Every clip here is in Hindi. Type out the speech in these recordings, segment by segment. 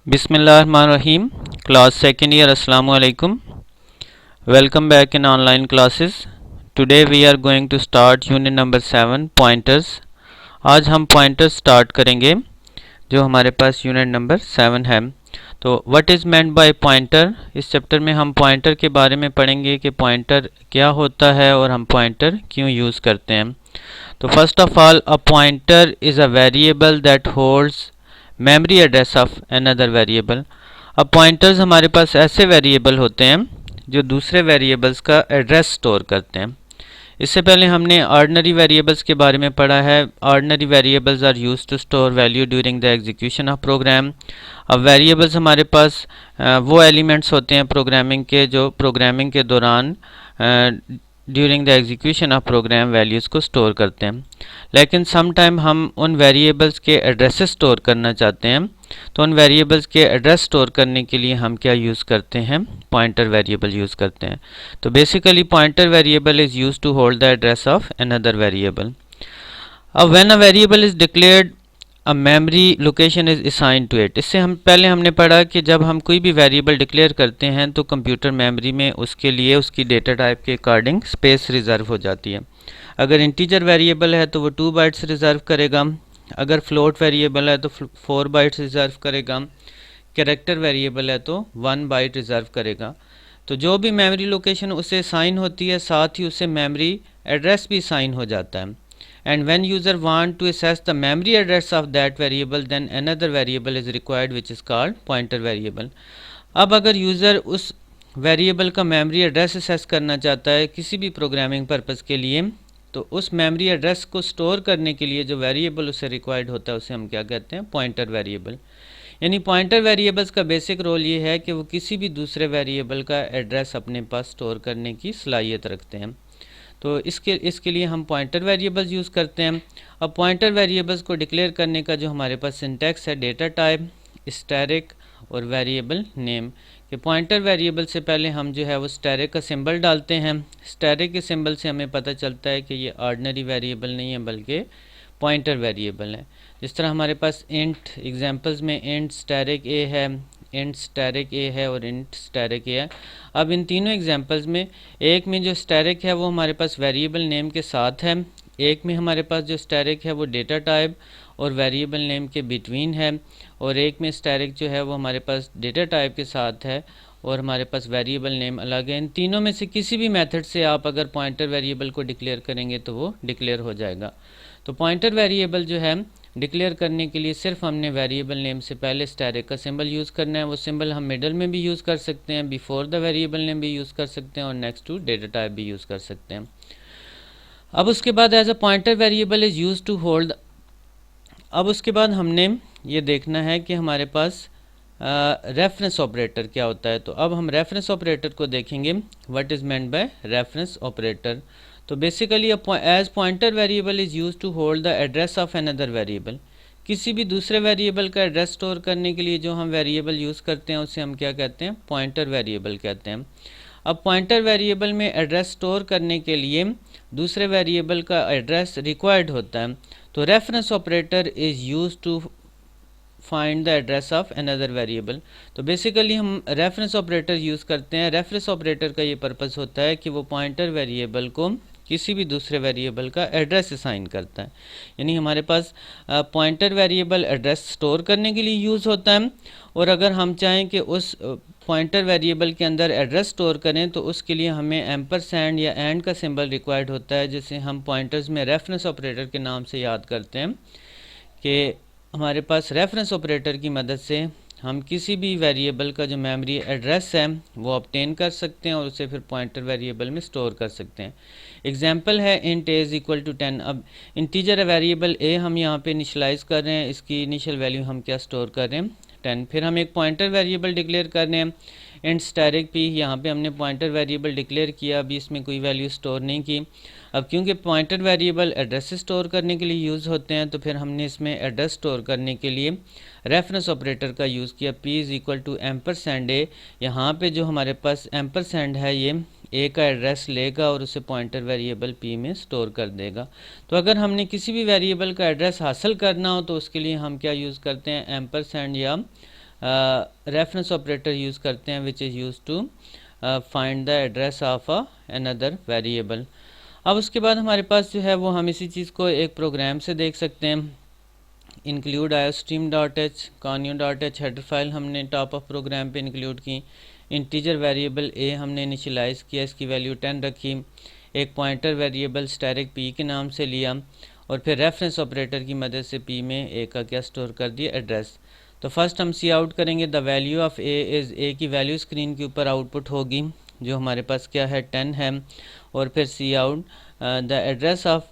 Bismillahirrahmanirrahim. Class second year. Assalamu alaikum. Welcome back in online classes. Today we are going to start unit number 7 pointers. आज हम pointers start करेंगे जो हमारे पास यूनिट नंबर 7 है। तो what is meant bye pointer, इस चैप्टर में हम पॉइंटर के बारे में पढ़ेंगे कि पॉइंटर क्या होता है और हम पॉइंटर क्यों यूज़ करते हैं। तो first of all, a pointer is a variable that holds memory address of another variable. अब पॉइंटर्स हमारे पास ऐसे वेरिएबल होते हैं जो दूसरे वेरिएबल्स का एड्रेस स्टोर करते हैं। इससे पहले हमने ऑर्डिनरी वेरिएबल्स के बारे में पढ़ा है। Ordinary variables are used to store value during the execution of program. अब वेरिएबल्स हमारे पास वो एलिमेंट्स होते हैं प्रोग्रामिंग के जो प्रोग्रामिंग के दौरान during the execution of program values को स्टोर करते हैं। लेकिन सम टाइम हम उन वेरिएबल्स के एड्रेसेस स्टोर करना चाहते हैं, तो उन वेरिएबल्स के एड्रेस स्टोर करने के लिए हम क्या यूज़ करते हैं, पॉइंटर वेरिएबल यूज़ करते हैं। तो basically pointer variable is use to hold the address of another variable. अब when a variable is declared a memory location is assign to it. इससे हम पहले हमने पढ़ा कि जब हम कोई भी वेरिएबल डिक्लेयर करते हैं तो कंप्यूटर मेमोरी में उसके लिए उसकी डेटा टाइप के अकॉर्डिंग स्पेस रिज़र्व हो जाती है। अगर इंटीजर वेरिएबल है तो वो 2 बाइट्स रिज़र्व करेगा, अगर फ्लोट वेरिएबल है तो 4 बाइट्स रिज़र्व करेगा, कैरेक्टर वेरिएबल है तो 1 बाइट रिज़र्व करेगा। तो जो भी मेमोरी लोकेशन उसे असाइन होती है साथ ही उसे मेमोरी एड्रेस भी असाइन हो जाता है। And when user want to access the memory address of that variable, then another variable is required which is called pointer variable. अब अगर यूज़र उस वेरिएबल का मेमोरी एड्रेस एक्सेस करना चाहता है किसी भी प्रोग्रामिंग पर्पज़ के लिए, तो उस मेमोरी एड्रेस को स्टोर करने के लिए जो वेरिएबल उसे रिक्वायर्ड होता है उसे हम क्या कहते हैं, पॉइंटर वेरिएबल। यानी पॉइंटर वेरिएबल्स का बेसिक रोल ये है कि वो किसी भी दूसरे वेरिएबल का एड्रेस अपने पास स्टोर करने की सलाहियत रखते हैं। तो इसके लिए हम पॉइंटर वेरिएबल्स यूज़ करते हैं। अब पॉइंटर वेरिएबल्स को डिक्लेयर करने का जो हमारे पास सिंटैक्स है, डेटा टाइप, स्टैरिक और वेरिएबल नेम। कि पॉइंटर वेरिएबल से पहले हम जो है वो स्टैरिक का सिंबल डालते हैं। स्टैरिक के सिंबल से हमें पता चलता है कि ये ऑर्डिनरी वेरिएबल नहीं है बल्कि पॉइंटर वेरिएबल है। जिस तरह हमारे पास इंट एग्जांपल्स में इंट स्टैरिक ए है, इंट स्टैरिक ए है और इंट स्टैरिक ए है। अब इन तीनों एग्जांपल्स में एक में जो स्टैरिक है वो हमारे पास वेरिएबल नेम के साथ है, एक में हमारे पास जो स्टैरिक है वो डेटा टाइप और वेरिएबल नेम के बिटवीन है, और एक में स्टैरिक जो है वो हमारे पास डेटा टाइप के साथ है और हमारे पास वेरिएबल नेम अलग है। इन तीनों में से किसी भी मेथड से आप अगर पॉइंटर वेरिएबल को डिक्लेयर करेंगे तो वो डिक्लेयर हो जाएगा। तो पॉइंटर वेरिएबल जो है डिक्लेयर करने के लिए सिर्फ हमने वेरिएबल नेम से पहले स्टैरिक का सिंबल यूज़ करना है। वो सिंबल हम मिडल में भी यूज़ कर सकते हैं, बिफोर द वेरिएबल नेम भी यूज़ कर सकते हैं और नेक्स्ट टू डेटा टाइप भी यूज़ कर सकते हैं। अब उसके बाद as a pointer variable is use to hold. अब उसके बाद हमने ये देखना है कि हमारे पास रेफरेंस ऑपरेटर क्या होता है। तो अब हम रेफरेंस ऑपरेटर को देखेंगे, what is meant by reference operator. तो basically as pointer variable is use to hold the address of another variable. किसी भी दूसरे वेरिएबल का एड्रेस स्टोर करने के लिए जो हम वेरिएबल यूज़ करते हैं उसे हम क्या कहते हैं, पॉइंटर वेरिएबल कहते हैं। अब पॉइंटर वेरिएबल में एड्रेस स्टोर करने के लिए दूसरे वेरिएबल का एड्रेस रिक्वायर्ड होता है। तो reference operator is use to find the address of another variable. तो बेसिकली हम रेफरेंस ऑपरेटर यूज़ करते हैं। रेफरेंस ऑपरेटर का ये पर्पस होता है कि वो पॉइंटर वेरिएबल को किसी भी दूसरे वेरिएबल का एड्रेस असाइन करता है। यानी हमारे पास पॉइंटर वेरिएबल एड्रेस स्टोर करने के लिए यूज़ होता है, और अगर हम चाहें कि उस पॉइंटर वेरिएबल के अंदर एड्रेस स्टोर करें तो उसके लिए हमें एम्परसैंड या एंड का सिंबल रिक्वायर्ड होता है, जिसे हम पॉइंटर्स में रेफरेंस ऑपरेटर के नाम से याद करते हैं। कि हमारे पास रेफरेंस ऑपरेटर की मदद से हम किसी भी वेरिएबल का जो मेमोरी एड्रेस है वो ऑब्टेन कर सकते हैं और उसे फिर पॉइंटर वेरिएबल में स्टोर कर सकते हैं। एग्जांपल है int a is equal to 10। अब इंटीजर वेरिएबल ए हम यहाँ पे इनिशियलाइज़ कर रहे हैं, इसकी इनिशियल वैल्यू हम क्या स्टोर कर रहे हैं, 10। फिर हम एक पॉइंटर वेरिएबल डिक्लेयर कर रहे हैं इंट स्टैरिक पी। यहाँ पे हमने पॉइंटर वेरिएबल डिक्लेयर किया, अभी इसमें कोई वैल्यू स्टोर नहीं की। अब क्योंकि पॉइंटर वेरिएबल एड्रेस स्टोर करने के लिए यूज़ होते हैं तो फिर हमने इसमें एड्रेस स्टोर करने के लिए रेफरेंस ऑपरेटर का यूज़ किया, p is equal to ampersand a. यहाँ पे जो हमारे पास एम्परसैंड है ये ए का एड्रेस लेगा और उसे पॉइंटर वेरिएबल p में स्टोर कर देगा। तो अगर हमने किसी भी वेरिएबल का एड्रेस हासिल करना हो तो उसके लिए हम क्या यूज़ करते हैं, एम्परसैंड या रेफरेंस ऑपरेटर यूज़ करते हैं which is use to find the address of another variable. अब उसके बाद हमारे पास जो है वो हम इसी चीज़ को एक प्रोग्राम से देख सकते हैं। Include iostream.h conio.h header file हमने टॉप ऑफ प्रोग्राम पे इंक्लूड की। इंटीजर वेरिएबल ए हमने इनिशियलाइज़ किया, इसकी वैल्यू 10 रखी। एक पॉइंटर वेरिएबल स्टैटिक पी के नाम से लिया और फिर रेफरेंस ऑपरेटर की मदद से पी में ए का क्या स्टोर कर दिया, एड्रेस। तो फर्स्ट हम सी आउट करेंगे, the value of a is, a की वैल्यू स्क्रीन के ऊपर आउटपुट होगी जो हमारे पास क्या है 10 है। और फिर c out the address of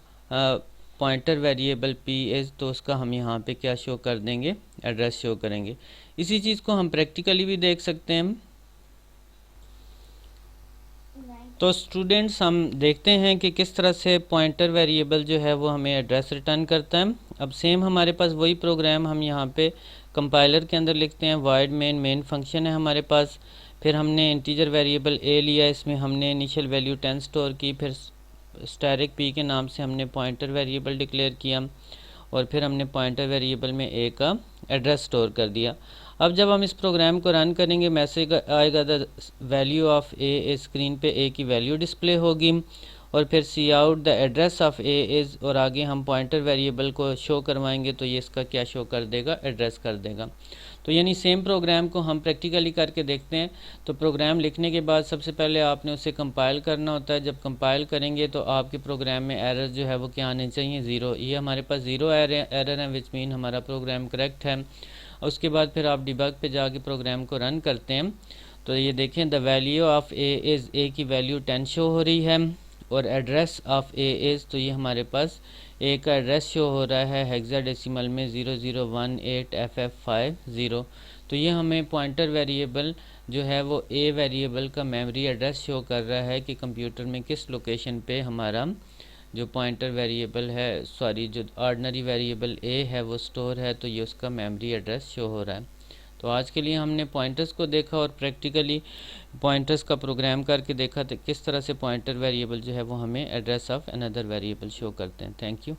pointer variable p is, तो उसका हम यहाँ पे क्या शो कर देंगे, एड्रेस शो करेंगे। इसी चीज़ को हम प्रैक्टिकली भी देख सकते हैं। तो स्टूडेंट्स हम देखते हैं कि किस तरह से पॉइंटर वेरिएबल जो है वो हमें एड्रेस रिटर्न करता है। अब सेम हमारे पास वही प्रोग्राम हम यहाँ पे कंपाइलर के अंदर लिखते हैं। वाइड मेन फंक्शन है हमारे पास। फिर हमने इंटीजर वेरिएबल ए लिया, इसमें हमने इनिशियल वैल्यू 10 स्टोर की। फिर स्टैटिक पी के नाम से हमने पॉइंटर वेरिएबल डिक्लेयर किया और फिर हमने पॉइंटर वेरिएबल में ए का एड्रेस स्टोर कर दिया। अब जब हम इस प्रोग्राम को रन करेंगे मैसेज आएगा the value of a, screen पे ए की वैल्यू डिस्प्ले होगी। और फिर c out the address of a is, और आगे हम पॉइंटर वेरिएबल को शो करवाएंगे तो ये इसका क्या शो कर देगा, एड्रेस कर देगा। तो यानी सेम प्रोग्राम को हम प्रैक्टिकली करके देखते हैं। तो प्रोग्राम लिखने के बाद सबसे पहले आपने उसे कंपाइल करना होता है। जब कंपाइल करेंगे तो आपके प्रोग्राम में एरर जो है वो क्या आने चाहिए, ज़ीरो। ये हमारे पास ज़ीरो एरर है विच मीन हमारा प्रोग्राम करेक्ट है। उसके बाद फिर आप डिबग पे जाके प्रोग्राम को रन करते हैं तो ये देखें the value of a is, a की वैल्यू 10 शो हो रही है और एड्रेस ऑफ ए इज़, तो ये हमारे पास ए का एड्रेस शो हो रहा है हेक्साडेसिमल में 0018FF50। तो ये हमें पॉइंटर वेरिएबल जो है वो ए वेरिएबल का मेमोरी एड्रेस शो कर रहा है कि कंप्यूटर में किस लोकेशन पे हमारा जो पॉइंटर वेरिएबल है, सॉरी जो ऑर्डिनरी वेरिएबल ए है वो स्टोर है, तो ये उसका मेमोरी एड्रेस शो हो रहा है। तो आज के लिए हमने पॉइंटर्स को देखा और प्रैक्टिकली पॉइंटर्स का प्रोग्राम करके देखा तो किस तरह से पॉइंटर वेरिएबल जो है वो हमें address of another variable show करते हैं। Thank you.